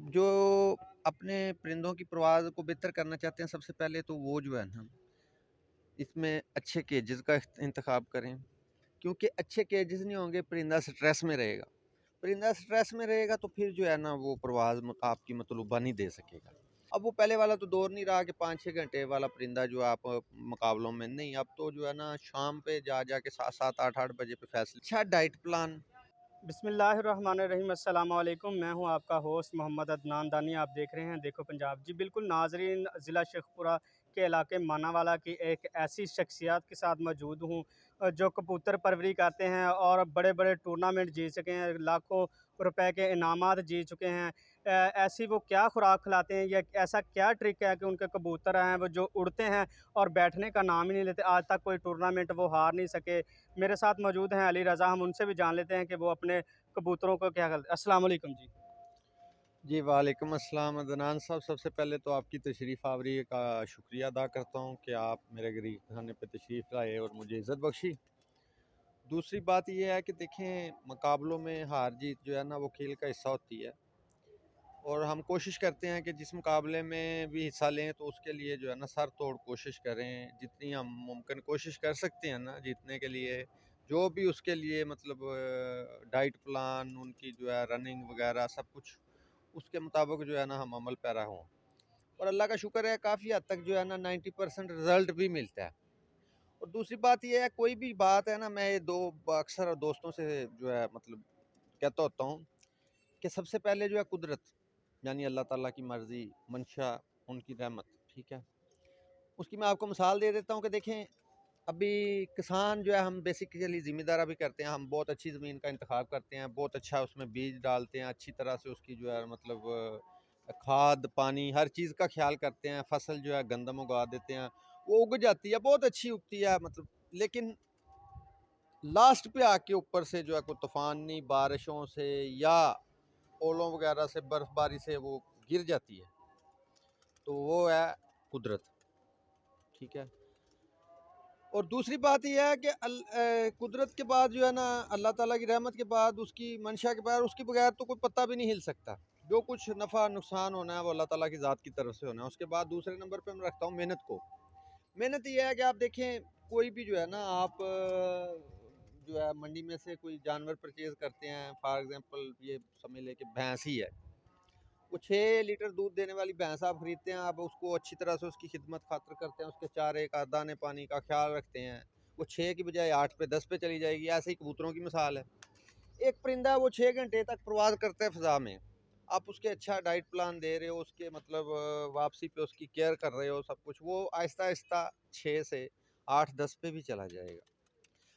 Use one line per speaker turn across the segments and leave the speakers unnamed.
जो अपने परिंदों की परवाज़ को बेहतर करना चाहते हैं, सबसे पहले तो वो जो है ना, इसमें अच्छे केजेस का इंतखाब करें, क्योंकि अच्छे केजेस नहीं होंगे, परिंदा स्ट्रेस में रहेगा। परिंदा स्ट्रेस में रहेगा तो फिर जो है ना, वो परवाज़ आपकी मतलूबा नहीं दे सकेगा। अब वो पहले वाला तो दौर नहीं रहा कि 5-6 घंटे वाला परिंदा जो आप मुकाबलों में नहीं, अब तो जो है ना, शाम पे जा के 7-7, 8-8 बजे पे फैसले। अच्छा डाइट प्लान।
बिस्मिल्लाहिर्रहमानिर्रहीम अस्सलाम वालेकुम। मैं हूं आपका होस्ट मोहम्मद अदनान दानी। आप देख रहे हैं देखो पंजाब। जी बिल्कुल नाजरीन, ज़िला शेखपुरा के इलाके मानावाला की एक ऐसी शख्सियत के साथ मौजूद हूं जो कबूतर परवरी करते हैं और बड़े बड़े टूर्नामेंट जीत चुके हैं, लाखों रुपए के इनामात जीत चुके हैं। ऐसी वो क्या खुराक खिलाते हैं या ऐसा क्या ट्रिक है कि उनके कबूतर हैं वो जो उड़ते हैं और बैठने का नाम ही नहीं लेते। आज तक कोई टूर्नामेंट वो हार नहीं सके। मेरे साथ मौजूद हैं अली रज़ा। हम उनसे भी जान लेते हैं कि वो अपने कबूतरों को क्या करते हैं। अस्सलाम वालेकुम जी।
जी वालेकुम अस्सलाम अदनान साहब, सबसे पहले तो आपकी तशरीफ़ आवरी का शुक्रिया अदा करता हूँ कि आप मेरे गरीब खाने पे तशरीफ़ लाए और मुझे इज़्ज़त बख्शी। दूसरी बात ये है कि देखें, मुकाबलों में हार जीत जो है ना, वो खेल का हिस्सा होती है, और हम कोशिश करते हैं कि जिस मुकाबले में भी हिस्सा लें तो उसके लिए जो है ना, सर तोड़ कोशिश करें, जितनी हम मुमकिन कोशिश कर सकते हैं ना जीतने के लिए। जो भी उसके लिए मतलब डाइट प्लान, उनकी जो है रनिंग वगैरह सब कुछ, उसके मुताबिक जो है ना हम अमल पैरा हों। और अल्लाह का शुक्र है, काफ़ी हद तक जो है ना 90% रिज़ल्ट भी मिलता है। और दूसरी बात ये है, कोई भी बात है ना, मैं ये दो अक्सर दोस्तों से जो है मतलब कहता होता हूँ कि सबसे पहले जो है कुदरत, यानी अल्लाह ताला की मर्ज़ी, मंशा, उनकी रहमत, ठीक है। उसकी मैं आपको मिसाल दे देता हूँ कि देखें, अभी किसान जो है, हम बेसिकली ज़िम्मेदारा भी करते हैं, हम बहुत अच्छी ज़मीन का इंतखाब करते हैं, बहुत अच्छा उसमें बीज डालते हैं, अच्छी तरह से उसकी जो है मतलब खाद पानी हर चीज़ का ख्याल करते हैं। फसल जो है गंदम उगा देते हैं, वो उग जाती है, बहुत अच्छी उगती है मतलब। लेकिन लास्ट पे आके ऊपर से जो है कोई तूफ़ानी बारिशों से या ओलों वगैरह से, बर्फ़बारी से वो गिर जाती है, तो वो है कुदरत, ठीक है। और दूसरी बात ये है कि कुदरत के बाद जो है ना, अल्लाह ताला की रहमत के बाद, उसकी मंशा के बाद, उसके बगैर तो कोई पत्ता भी नहीं हिल सकता। जो कुछ नफ़ा नुकसान होना है वो अल्लाह ताला की ज़ात की तरफ से होना है। उसके बाद दूसरे नंबर पे मैं रखता हूँ मेहनत को। मेहनत ये है कि आप देखें, कोई भी जो है ना, आप जो है मंडी में से कोई जानवर परचेज़ करते हैं, फॉर एग्ज़ाम्पल ये समझ लें कि भैंस ही है। वो 6 लीटर दूध देने वाली भैंस आप खरीदते हैं, आप उसको अच्छी तरह से उसकी खिदमत खातिर करते हैं, उसके चारे का, दाने पानी का ख्याल रखते हैं। वो 6 की बजाय 8 पे 10 पे चली जाएगी। ऐसे ही कबूतरों की मिसाल है। एक परिंदा वो 6 घंटे तक प्रवास करता है फ़ज़ा में। आप उसके अच्छा डाइट प्लान दे रहे हो, उसके मतलब वापसी पे उसकी केयर कर रहे हो सब कुछ, वो आहिस्ता-आहिस्ता 6 से 8-10 पे भी चला जाएगा।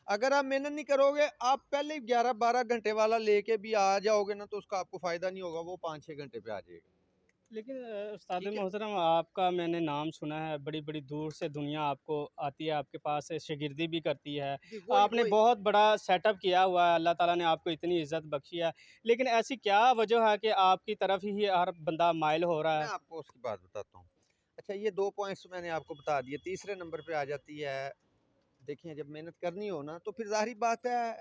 अगर आप मेहनत नहीं करोगे, आप पहले ही 11-12 घंटे वाला लेके भी आ जाओगे ना, तो उसका आपको फ़ायदा नहीं होगा, वो 5-6 घंटे पे आ जाएगा।
लेकिन उस्ताद
ठीक है?
मोहतरम, आपका मैंने नाम सुना है, बड़ी-बड़ी दूर से दुनिया आपको आती है, आपके पास से शागिर्दी भी करती है।
जी, वही,
आपने
वही।
बहुत बड़ा सेटअप किया हुआ है, अल्लाह ताला ने आपको इतनी इज़्ज़त बख्शी है। लेकिन ऐसी क्या वजह है कि आपकी तरफ ही हर बंदा माइल हो रहा
मैं
है?
आपको उसकी बात बताता हूँ। अच्छा, ये 2 पॉइंट्स मैंने आपको बता दिए, तीसरे नंबर पे आ जाती है, देखिए जब मेहनत करनी हो ना, तो फिर ज़ाहिर बात है,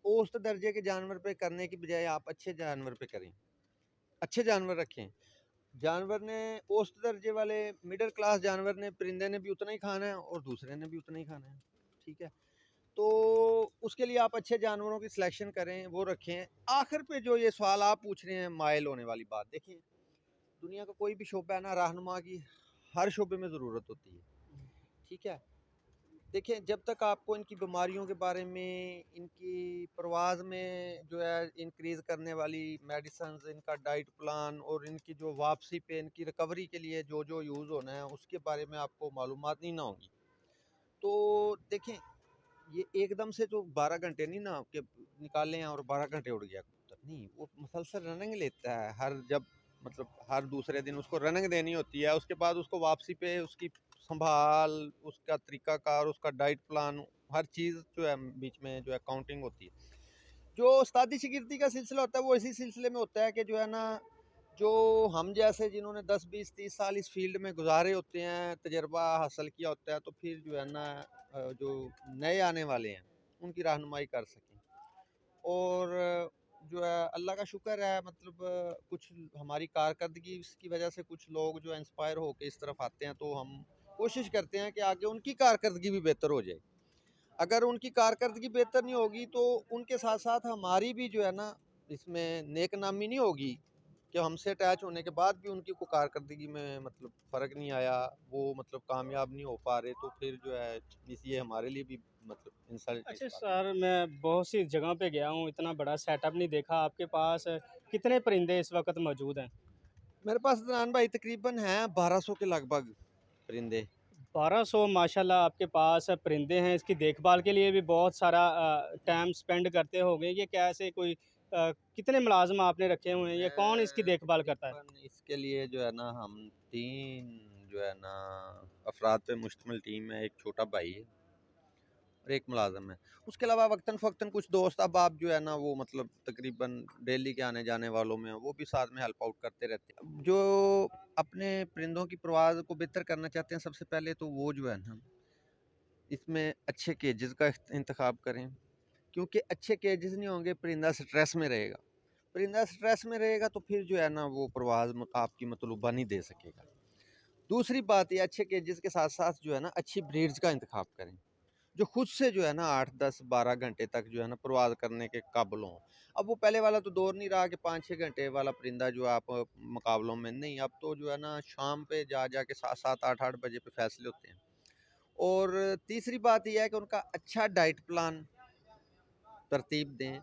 औसत दर्जे के जानवर पे करने की बजाय आप अच्छे जानवर पे करें, अच्छे जानवर रखें। जानवर ने, औसत दर्जे वाले मिडल क्लास जानवर ने, परिंदे ने भी उतना ही खाना है और दूसरे ने भी उतना ही खाना है, ठीक है? तो उसके लिए आप अच्छे जानवरों की सिलेक्शन करें, वो रखें। आखिर पे जो ये सवाल आप पूछ रहे हैं, माइल होने वाली बात, देखिए दुनिया का कोई भी शोबा है ना, रहनुमा की हर शोबे में ज़रूरत होती है, ठीक है। देखिए, जब तक आपको इनकी बीमारियों के बारे में, इनकी परवाज़ में जो है इंक्रीज़ करने वाली मेडिसिन्स, इनका डाइट प्लान और इनकी जो वापसी पे इनकी रिकवरी के लिए जो जो यूज़ होना है, उसके बारे में आपको मालूमात नहीं ना होगी, तो देखें, ये एकदम से तो 12 घंटे नहीं ना कि निकाले हैं और 12 घंटे उड़ गया कबूतर, नहीं, वो मुसलसल रनिंग लेता है। हर जब मतलब हर दूसरे दिन उसको रनिंग देनी होती है, उसके बाद उसको वापसी पे उसकी संभाल, उसका तरीक़ाकार, उसका डाइट प्लान, हर चीज़ जो है बीच में जो है काउंटिंग होती है। जो उस्तादी शागिर्दी का सिलसिला होता है, वो इसी सिलसिले में होता है कि जो है ना, जो हम जैसे जिन्होंने 10, 20, 30 साल इस फील्ड में गुज़ारे होते हैं, तजुर्बा हासिल किया होता है, तो फिर जो है ना जो नए आने वाले हैं, उनकी रहनुमाई कर सकें। और जो है अल्लाह का शुक्र है, मतलब कुछ हमारी कारकर्दगी की वजह से कुछ लोग जो है इंस्पायर होके इस तरफ आते हैं, तो हम कोशिश करते हैं कि आगे उनकी कारकर्दगी भी बेहतर हो जाए। अगर उनकी कारकर्दगी बेहतर नहीं होगी तो उनके साथ साथ हमारी भी जो है ना इसमें नेक नामी नहीं होगी, कि हमसे अटैच होने के बाद भी उनकी को कारकर्दगी में मतलब फ़र्क नहीं आया, वो मतलब कामयाब नहीं हो पा रहे, तो फिर जो है ये हमारे लिए भी मतलब इंसल्ट है इस
अच्छा
बात
सर, मैं बहुत सी जगह पे गया हूँ, इतना बड़ा सेटअप नहीं देखा। आपके पास कितने परिंदे इस वक्त मौजूद हैं?
में। मेरे पास अदनान भाई तकरीबन हैं 1200 के लगभग परिंदे।
1200 माशाल्लाह आपके पास परिंदे हैं। इसकी देखभाल के लिए भी बहुत सारा टाइम स्पेंड करते होंगे। ये कैसे कोई कितने मुलाजिम आपने रखे हुए हैं? ये कौन इसकी
मैं
देखभाल करता है?
तकरीबन इसके लिए जो है ना हम 3 जो है ना अफराद पे मुश्तमिल टीम है, एक छोटा भाई है और एक मुलाज़िम है। उसके अलावा वक़्तन-फ़वक़्तन कुछ दोस्त अहबाब जो है ना वो मतलब तकरीबन डेली के आने-जाने वालों में वो भी साथ में हेल्प आउट करते रहते हैं। जो अपने परिंदों की परवाज़ को बेहतर करना चाहते हैं, सबसे पहले तो वो जो है ना इसमें अच्छे केजेस का इंतखाब करें, क्योंकि अच्छे केजेस नहीं होंगे परिंदा स्ट्रेस में रहेगा। परिंदा स्ट्रेस में रहेगा तो फिर जो है ना वो परवाज़ आपकी मतलूबा नहीं दे सकेगा। दूसरी बात ये अच्छे केजेस के साथ-साथ जो है ना अच्छी ब्रीड्स का इंतखाब करें, जो खुद से जो है ना 8, 10, 12 घंटे तक जो है ना परवाज़ करने के काबिल हों। अब वो पहले वाला तो दौर नहीं रहा कि 5-6 घंटे वाला परिंदा जो आप मुकाबलों में नहीं, अब तो जो है ना शाम पे जा के 7-7, 8-8 बजे पे फैसले होते हैं। और तीसरी बात ये है कि उनका अच्छा डाइट प्लान तरतीब दें,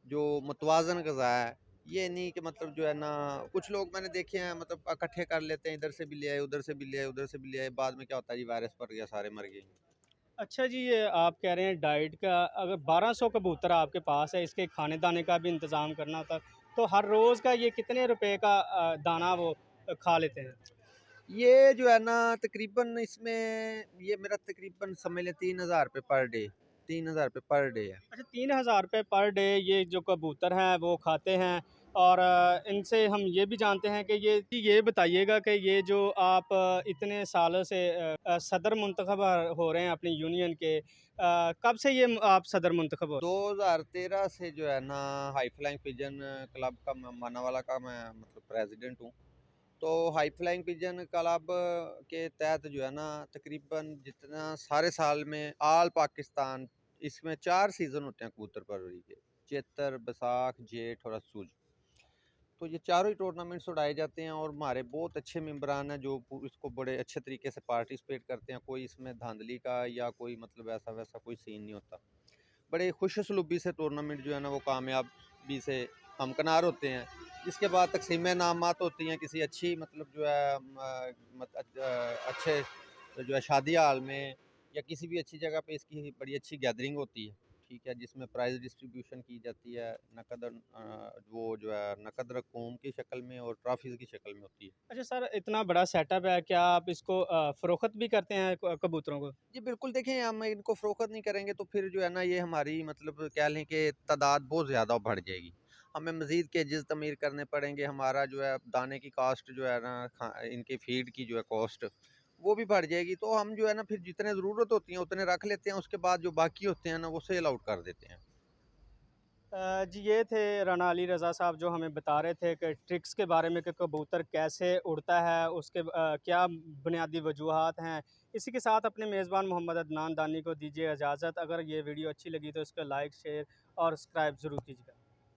जो मुतवाज़न ग़िज़ा है। ये नहीं कि मतलब जो है ना कुछ लोग मैंने देखे हैं मतलब इकट्ठे कर लेते हैं, इधर से भी ले आए, उधर से भी ले आए, उधर से भी ले आए, बाद में क्या होता है जी वायरस पड़ गया, सारे मर गए।
अच्छा जी, ये आप कह रहे हैं डाइट का, अगर 1200 कबूतर आपके पास है, इसके खाने-दाने का भी इंतज़ाम करना होता है, तो हर रोज़ का ये कितने रुपए का दाना वो खा लेते हैं?
ये जो है ना तकरीबन इसमें ये मेरा तकरीबन समझ लें 3000 रुपये पर डे, 3000 रुपये पर डे है।
अच्छा, 3000 रुपये पर डे ये जो कबूतर हैं वो खाते हैं। और इनसे हम ये भी जानते हैं कि ये बताइएगा कि ये जो आप इतने सालों से सदर मुंतखब हो रहे हैं अपनी यूनियन के, कब से ये आप सदर मुंतखब हो?
2013 से जो है ना हाई फ्लाइंग पिजन क्लब का मानावाला का मैं मतलब प्रेसिडेंट हूँ। तो हाई फ्लाइंग पिजन क्लब के तहत जो है ना तकरीबन जितना सारे साल में आल पाकिस्तान इसमें 4 सीज़न होते हैं कबूतर परवरी के, चैतर, बैसाख, जेठ और असुज। तो ये चारों ही टूर्नामेंट्स उड़ाए जाते हैं और हमारे बहुत अच्छे मेंबरान हैं जो इसको बड़े अच्छे तरीके से पार्टिसिपेट करते हैं। कोई इसमें धांधली का या कोई मतलब ऐसा वैसा कोई सीन नहीं होता। बड़े खुशusलूबी से टूर्नामेंट जो है ना वो कामयाबी से हमकिनार होते हैं। इसके बाद तकसीम इनामात होती हैं किसी अच्छी मतलब जो है अच्छे जो है शादी हाल में या किसी भी अच्छी जगह पे इसकी बड़ी अच्छी गैदरिंग होती है, ठीक है, जिसमें प्राइज़ डिस्ट्रीब्यूशन की जाती है, वो जो है नकद रकूम की शक्ल में और ट्रॉफीज़ की शक्ल में होती है।
अच्छा सर, इतना बड़ा सेटअप है, क्या आप इसको फ़रोख्त भी करते हैं कबूतरों को?
जी बिल्कुल, देखें हम इनको फ़रोख्त नहीं करेंगे तो फिर जो है ना ये हमारी मतलब कह लें कि तादाद बहुत ज़्यादा बढ़ जाएगी। हमें मज़ीद केजेस तमीर करने पड़ेंगे, हमारा जो है दाने की कॉस्ट जो है ना इनकी फ़ीड की जो है कॉस्ट वो भी बढ़ जाएगी। तो हम जो है ना फिर जितने ज़रूरत होती है उतने रख लेते हैं, उसके बाद जो बाकी होते हैं ना वो सेल आउट कर देते हैं।
जी, ये थे राना अली रज़ा साहब जो हमें बता रहे थे कि ट्रिक्स के बारे में कि कबूतर कैसे उड़ता है, उसके क्या बुनियादी वजूहात हैं। इसी के साथ अपने मेज़बान मोहम्मद अदनान दानी को दीजिए इजाज़त। अगर ये वीडियो अच्छी लगी तो इसको लाइक, शेयर और सब्सक्राइब ज़रूर कीजिएगा।